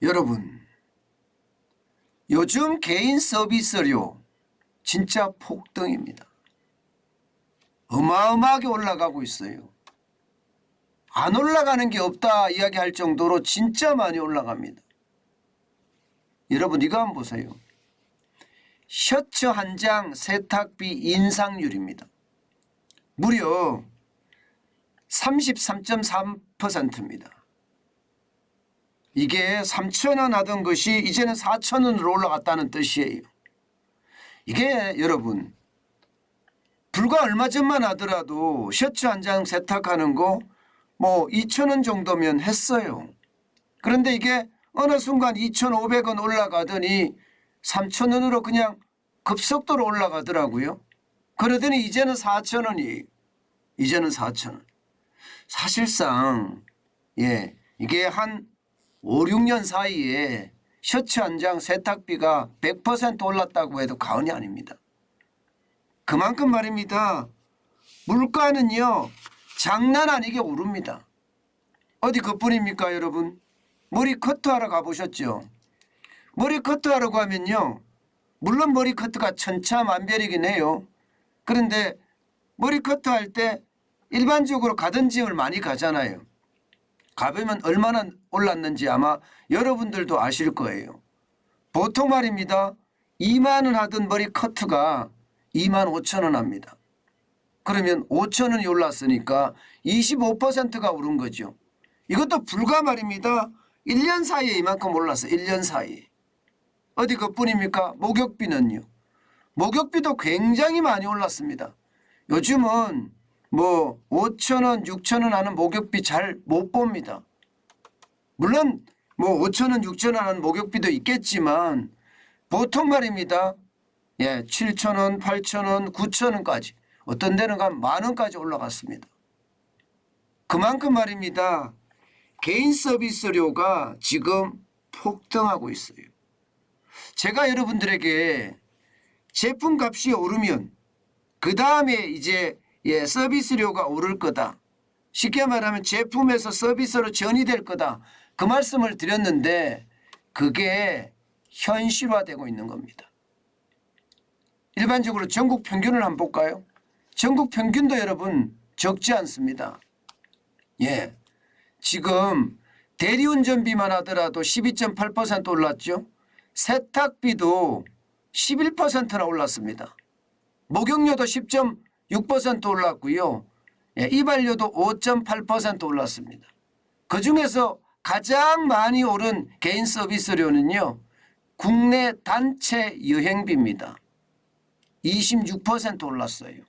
여러분, 요즘 개인 서비스료 진짜 폭등입니다. 어마어마하게 올라가고 있어요. 안 올라가는 게 없다 이야기할 정도로 진짜 많이 올라갑니다. 여러분, 이거 한번 보세요. 셔츠 한 장 세탁비 인상률입니다. 무려 33.3%입니다. 이게 3,000원 하던 것이 이제는 4,000원으로 올라갔다는 뜻이에요. 이게 여러분, 불과 얼마 전만 하더라도 셔츠 한 장 세탁하는 거 뭐 2,000원 정도면 했어요. 그런데 이게 어느 순간 2,500원 올라가더니 3,000원으로 그냥 급속도로 올라가더라고요. 그러더니 이제는 4,000원이에요. 이제는 4,000원. 사실상 이게 한 5, 6년 사이에 셔츠 한 장 세탁비가 100% 올랐다고 해도 과언이 아닙니다. 그만큼 말입니다. 물가는요 장난 아니게 오릅니다. 어디 그뿐입니까 여러분? 머리 커트하러 가보셨죠? 머리 커트하러 가면요, 물론 머리 커트가 천차만별이긴 해요. 그런데 머리 커트할 때 일반적으로 가던 집을 많이 가잖아요. 가보면 얼마나 올랐는지 아마 여러분들도 아실 거예요. 보통 말입니다. 2만 원 하던 머리 커트가 2만 5천 원 합니다. 그러면 5천 원이 올랐으니까 25%가 오른 거죠. 이것도 불과 말입니다. 1년 사이에 이만큼 올랐어요. 1년 사이에. 어디 그뿐입니까? 목욕비는요. 목욕비도 굉장히 많이 올랐습니다. 요즘은 뭐 5천 원, 6천 원 하는 목욕비 잘 못 봅니다. 물론 뭐 5천 원, 6천 원 하는 목욕비도 있겠지만 보통 말입니다. 7천 원, 8천 원, 9천 원까지, 어떤 데는 한 만 원까지 올라갔습니다. 그만큼 말입니다. 개인 서비스료가 지금 폭등하고 있어요. 제가 여러분들에게 제품값이 오르면 그 다음에 이제 서비스료가 오를 거다. 쉽게 말하면 제품에서 서비스로 전이될 거다. 그 말씀을 드렸는데 그게 현실화되고 있는 겁니다. 일반적으로 전국 평균을 한번 볼까요? 전국 평균도 여러분 적지 않습니다. 지금 대리운전비만 하더라도 12.8% 올랐죠. 세탁비도 11%나 올랐습니다. 목욕료도 10.6% 올랐고요. 이발료도 5.8% 올랐습니다. 그중에서 가장 많이 오른 개인 서비스료는요, 국내 단체 여행비입니다. 26% 올랐어요.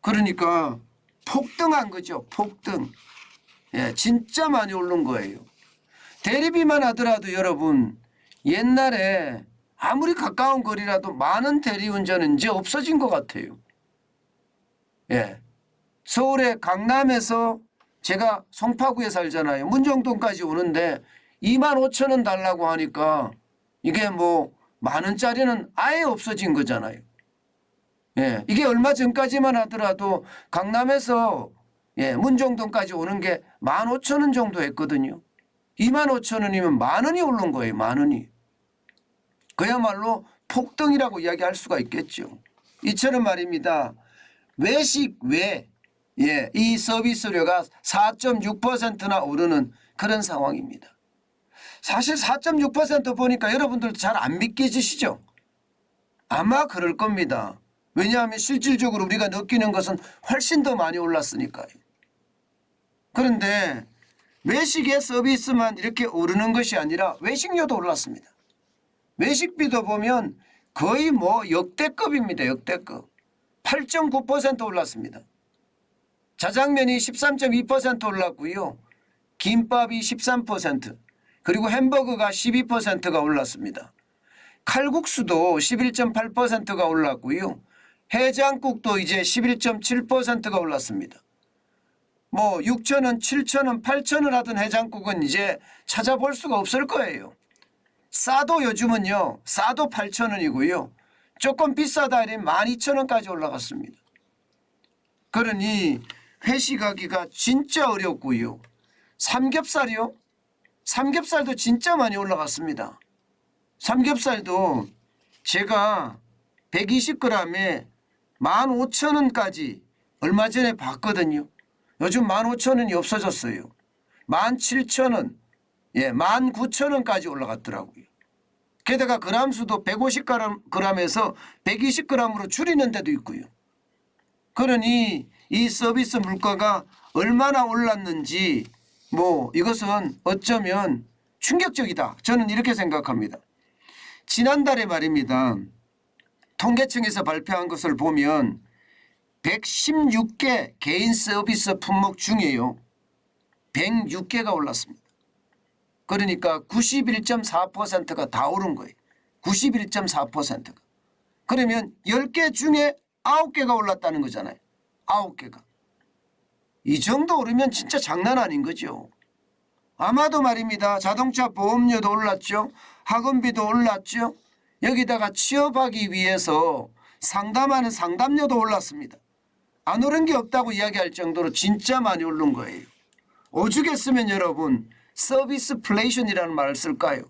그러니까 폭등한 거죠. 폭등. 진짜 많이 오른 거예요. 대리비만 하더라도 여러분, 옛날에 아무리 가까운 거리라도 많은 대리운전은 이제 없어진 것 같아요. 서울의 강남에서 제가 송파구에 살잖아요. 문정동까지 오는데 2만 5천 원 달라고 하니까 이게 뭐 만 원짜리는 아예 없어진 거잖아요. 이게 얼마 전까지만 하더라도 강남에서 문정동까지 오는 게 15,000원 정도 했거든요. 25,000원이면 만 원이 오른 거예요. 만 원이. 그야말로 폭등이라고 이야기할 수가 있겠죠. 이처럼 말입니다. 외식 외 이 서비스료가 4.6%나 오르는 그런 상황입니다. 사실 4.6% 보니까 여러분들도 잘 안 믿겨지시죠? 아마 그럴 겁니다. 왜냐하면 실질적으로 우리가 느끼는 것은 훨씬 더 많이 올랐으니까요. 그런데 외식의 서비스만 이렇게 오르는 것이 아니라 외식료도 올랐습니다. 외식비도 보면 거의 뭐 역대급입니다. 역대급. 8.9% 올랐습니다. 자장면이 13.2% 올랐고요. 김밥이 13%, 그리고 햄버거가 12%가 올랐습니다. 칼국수도 11.8%가 올랐고요. 해장국도 이제 11.7%가 올랐습니다. 뭐 6,000원, 7,000원, 8,000원 하던 해장국은 이제 찾아볼 수가 없을 거예요. 싸도 요즘은요, 싸도 8,000원이고요. 조금 비싸다 하면 12,000원까지 올라갔습니다. 그러니 회식하기가 진짜 어렵고요. 삼겹살이요? 삼겹살도 진짜 많이 올라갔습니다. 삼겹살도 제가 120g에 15,000원까지 얼마 전에 봤거든요. 요즘 15,000원이 없어졌어요. 17,000원, 19,000원까지 올라갔더라고요. 게다가 그람수도 150g에서 120g으로 줄이는 데도 있고요. 그러니 이 서비스 물가가 얼마나 올랐는지 이것은 어쩌면 충격적이다. 저는 이렇게 생각합니다. 지난달에 말입니다. 통계청에서 발표한 것을 보면 116개 개인 서비스 품목 중에요. 106개가 올랐습니다. 그러니까 91.4%가 다 오른 거예요. 91.4%가. 그러면 10개 중에 9개가 올랐다는 거잖아요. 9개가. 이 정도 오르면 진짜 장난 아닌 거죠. 아마도 말입니다. 자동차 보험료도 올랐죠. 학원비도 올랐죠. 여기다가 취업하기 위해서 상담하는 상담료도 올랐습니다. 안 오른 게 없다고 이야기할 정도로 진짜 많이 오른 거예요. 오죽했으면 여러분 서비스 플레이션이라는 말을 쓸까요?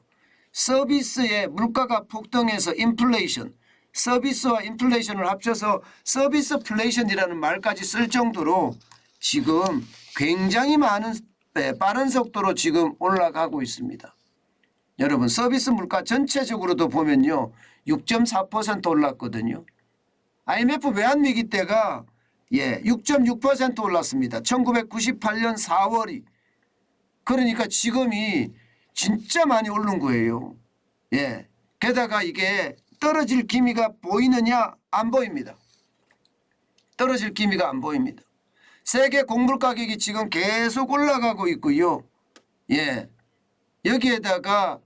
서비스의 물가가 폭등해서 인플레이션, 서비스와 인플레이션을 합쳐서 서비스 플레이션이라는 말까지 쓸 정도로 지금 굉장히 많은 빠른 속도로 지금 올라가고 있습니다. 여러분 서비스 물가 전체적으로도 보면요. 6.4% 올랐거든요. IMF 외환위기 때가 6.6% 올랐습니다. 1998년 4월이. 그러니까 지금이 진짜 많이 오른 거예요. 게다가 이게 떨어질 기미가 보이느냐? 안 보입니다. 떨어질 기미가 안 보입니다. 세계 곡물 가격이 지금 계속 올라가고 있고요. 여기에다가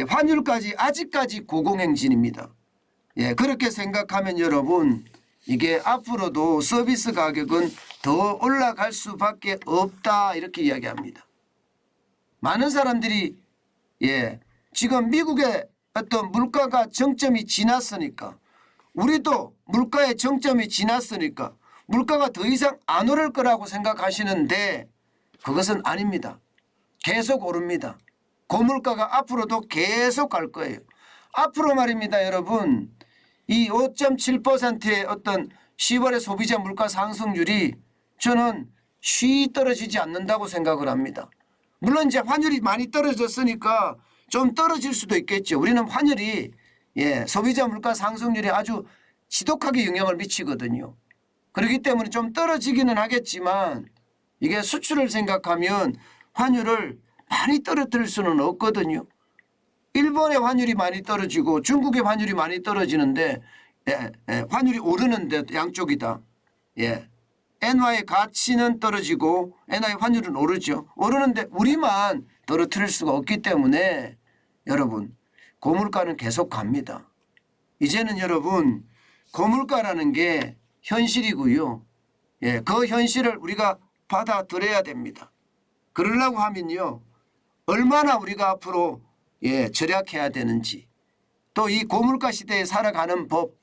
환율까지 아직까지 고공행진입니다. 그렇게 생각하면 여러분 이게 앞으로도 서비스 가격은 더 올라갈 수밖에 없다 이렇게 이야기합니다. 많은 사람들이 지금 미국의 어떤 물가가 정점이 지났으니까 우리도 물가의 정점이 지났으니까 물가가 더 이상 안 오를 거라고 생각하시는데 그것은 아닙니다. 계속 오릅니다. 고물가가 앞으로도 계속 갈 거예요. 앞으로 말입니다. 여러분 이 5.7%의 어떤 10월의 소비자 물가 상승률이 저는 쉬이 떨어지지 않는다고 생각을 합니다. 물론 이제 환율이 많이 떨어졌으니까 좀 떨어질 수도 있겠죠. 우리는 환율이 소비자 물가 상승률이 아주 지독하게 영향을 미치거든요. 그렇기 때문에 좀 떨어지기는 하겠지만 이게 수출을 생각하면 환율을 많이 떨어뜨릴 수는 없거든요. 일본의 환율이 많이 떨어지고 중국의 환율이 많이 떨어지는데 환율이 오르는데 양쪽이다. 엔화의 가치는 떨어지고 엔화의 환율은 오르죠. 오르는데 우리만 떨어뜨릴 수가 없기 때문에 여러분 고물가는 계속 갑니다. 이제는 여러분 고물가라는 게 현실이고요. 그 현실을 우리가 받아들여야 됩니다. 그러려고 하면요. 얼마나 우리가 앞으로 절약해야 되는지 또 이 고물가 시대에 살아가는 법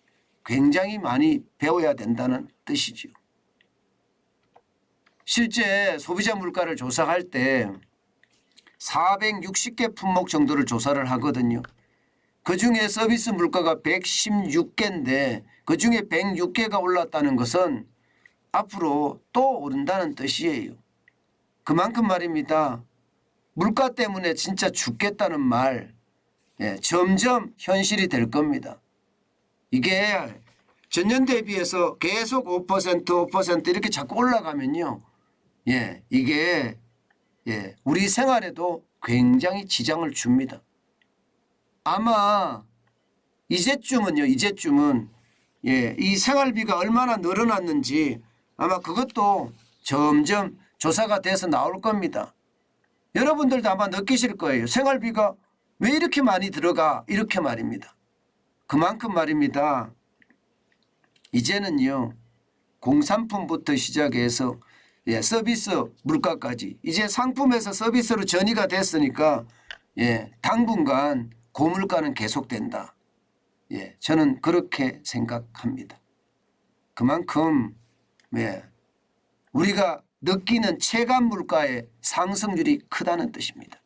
굉장히 많이 배워야 된다는 뜻이죠. 실제 소비자 물가를 조사할 때 460개 품목 정도를 조사를 하거든요. 그중에 서비스 물가가 116개인데 그중에 106개가 올랐다는 것은 앞으로 또 오른다는 뜻이에요. 그만큼 말입니다. 물가 때문에 진짜 죽겠다는 말 점점 현실이 될 겁니다. 이게 전년 대비해서 계속 5%, 5% 이렇게 자꾸 올라가면요. 이게 우리 생활에도 굉장히 지장을 줍니다. 아마 이제쯤은 이 생활비가 얼마나 늘어났는지 아마 그것도 점점 조사가 돼서 나올 겁니다. 여러분들도 아마 느끼실 거예요. 생활비가 왜 이렇게 많이 들어가 이렇게 말입니다. 그만큼 말입니다. 이제는요. 공산품부터 시작해서 서비스 물가까지 이제 상품에서 서비스로 전이가 됐으니까 당분간 고물가는 계속된다. 저는 그렇게 생각합니다. 그만큼 우리가 느끼는 체감 물가의 상승률이 크다는 뜻입니다.